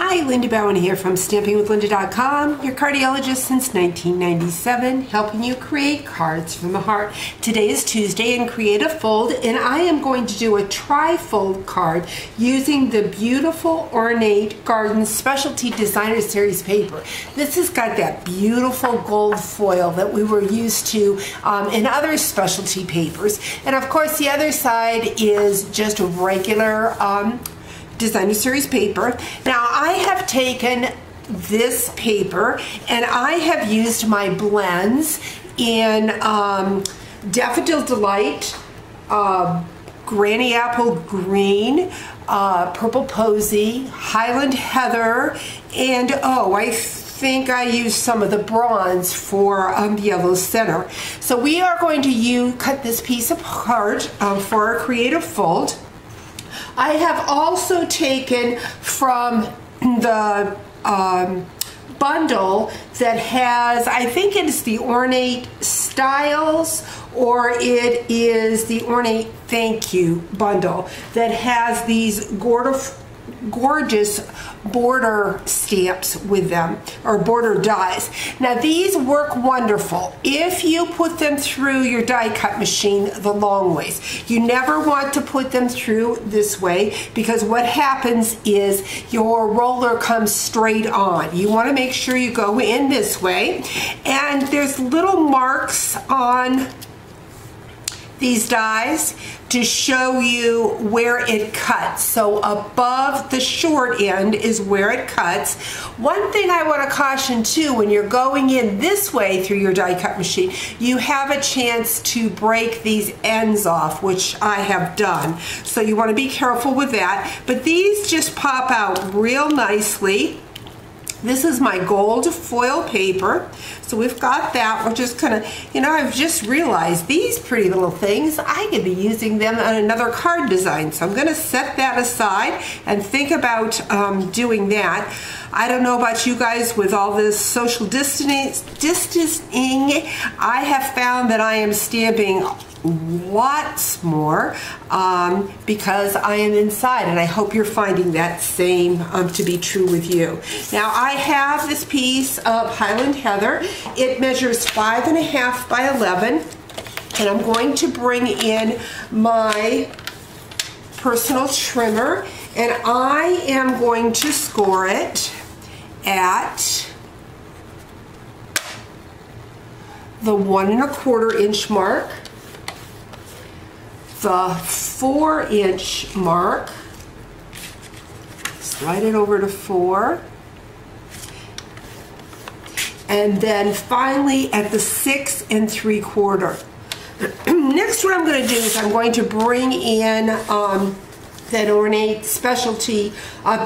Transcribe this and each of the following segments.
Hi, Linda Bowen here from StampingWithLinda.com, your cardiologist since 1997, helping you create cards from the heart. Today is Tuesday and create a fold, and I am going to do a tri-fold card using the beautiful Ornate Garden Specialty Designer Series paper. This has got that beautiful gold foil that we were used to in other specialty papers. And of course the other side is just a regular Designer Series paper. Now I have taken this paper and I have used my blends in Daffodil Delight, Granny Apple Green, Purple Posy, Highland Heather, and I think I used some of the bronze for the yellow center. So we are going to cut this piece apart for our creative fold. I have also taken from the bundle that has, I think it's the Ornate Styles or it is the Ornate Thank You bundle that has these gorgeous border stamps with them, or border dies. Now these work wonderful if you put them through your die cut machine the long ways. You never want to put them through this way because what happens is your roller comes straight on. You want to make sure you go in this way, and there's little marks on these dies to show you where it cuts. So above the short end is where it cuts. One thing I want to caution too, when you're going in this way through your die cut machine, you have a chance to break these ends off, which I have done. So you want to be careful with that. But these just pop out real nicely. This is my gold foil paper. So we've got that. We're just gonna, I've just realized these pretty little things, I could be using them on another card design. So I'm gonna set that aside and think about doing that. I don't know about you guys with all this social distancing, I have found that I am stamping lots more because I am inside, and I hope you're finding that same to be true with you. Now I have this piece of Highland Heather. It measures 5.5 by 11, and I'm going to bring in my personal trimmer, and I am going to score it at the 1 1/4 inch mark, the 4 inch mark, slide it over to 4, and then finally at the 6 3/4. Next, what I'm going to do is I'm going to bring in that Ornate Specialty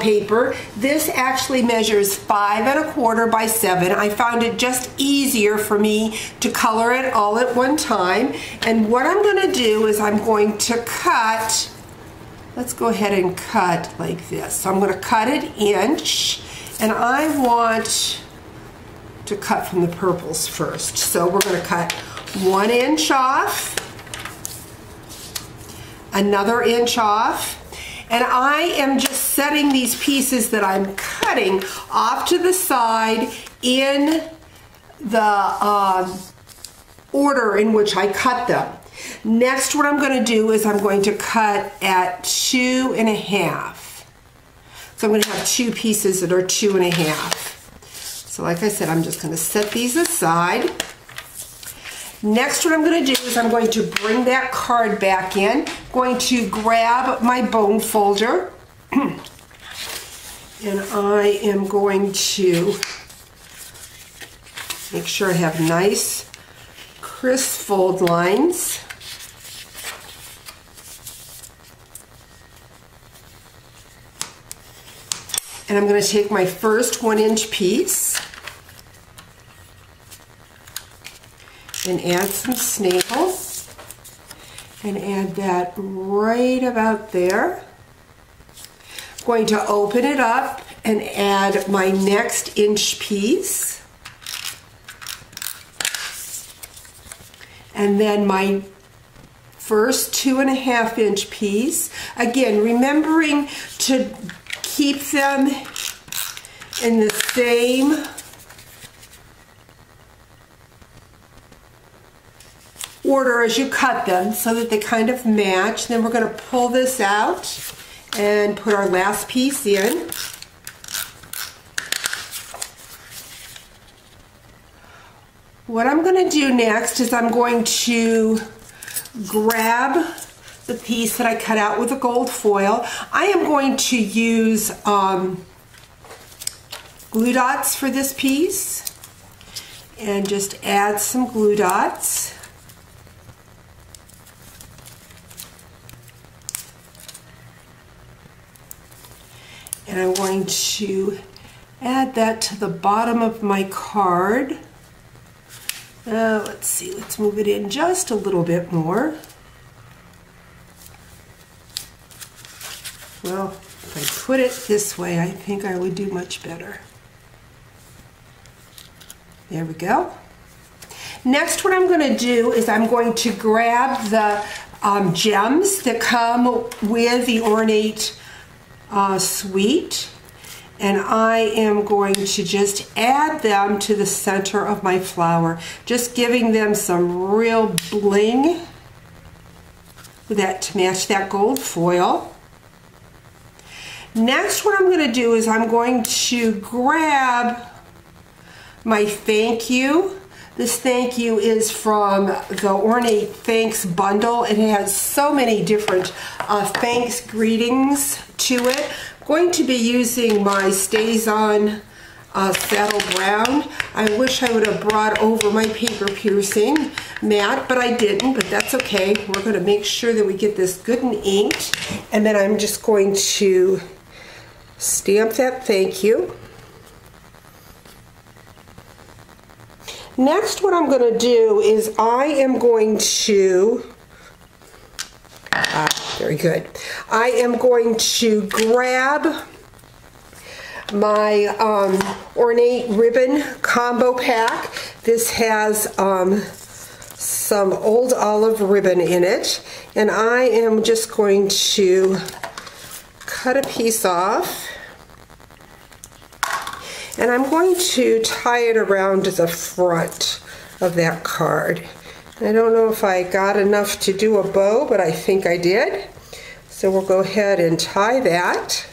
paper. This actually measures 5 1/4 by 7. I found it just easier for me to color it all at one time. And what I'm going to do is I'm going to cut, let's go ahead and cut like this. So I'm going to cut it inch, and I want to cut from the purples first. So we're going to cut 1 inch off, another inch off, and I am just setting these pieces that I'm cutting off to the side in the order in which I cut them. Next, what I'm going to do is I'm going to cut at 2 1/2. So I'm going to have two pieces that are 2 1/2. So like I said, I'm just going to set these aside. Next, what I'm going to do is I'm going to bring that card back in. I'm going to grab my bone folder, and I am going to make sure I have nice, crisp fold lines. And I'm going to take my first 1 inch piece and add some staples, and add that right about there. I'm going to open it up and add my next inch piece, and then my first 2 1/2 inch piece. Again, remembering to keep them in the same order as you cut them so that they kind of match. Then we're going to pull this out and put our last piece in. What I'm going to do next is I'm going to grab the piece that I cut out with the gold foil. I am going to use glue dots for this piece and just add some glue dots. And I'm going to add that to the bottom of my card. Let's see, let's move it in just a little bit more. Well, if I put it this way, I think I would do much better. There we go. Next, what I'm going to do is I'm going to grab the gems that come with the Ornate suite, and I am going to just add them to the center of my flower, just giving them some real bling to match that gold foil. Next, what I'm going to do is I'm going to grab my thank you. This thank you is from the Ornate Thanks bundle. It has so many different thanks greetings to it. I'm going to be using my Stays On Saddle Brown. I wish I would have brought over my paper piercing mat, but I didn't, but that's okay. We're going to make sure that we get this good and inked, and then I'm just going to stamp that thank you. Next, what I'm going to do is I am going to, very good, I am going to grab my Ornate ribbon combo pack. This has some old olive ribbon in it, and I am just going to cut a piece off. And I'm going to tie it around the front of that card. I don't know if I got enough to do a bow, but I think I did. So we'll go ahead and tie that.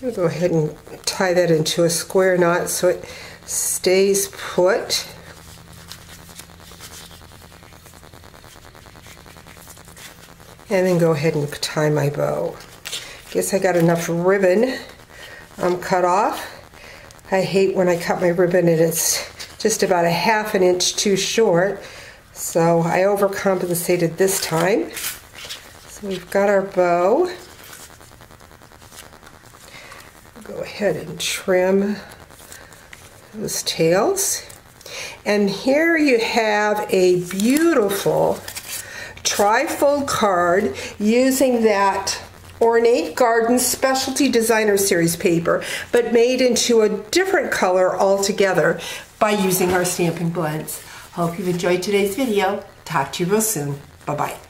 We'll go ahead and tie that into a square knot so it stays put. And then go ahead and tie my bow. Guess I got enough ribbon cut off. I hate when I cut my ribbon and it's just about a ½ inch too short, so I overcompensated this time. So we've got our bow. Go ahead and trim those tails. And here you have a beautiful tri-fold card using that Ornate Garden Specialty Designer Series paper, but made into a different color altogether by using our stamping blends. Hope you've enjoyed today's video. Talk to you real soon. Bye-bye.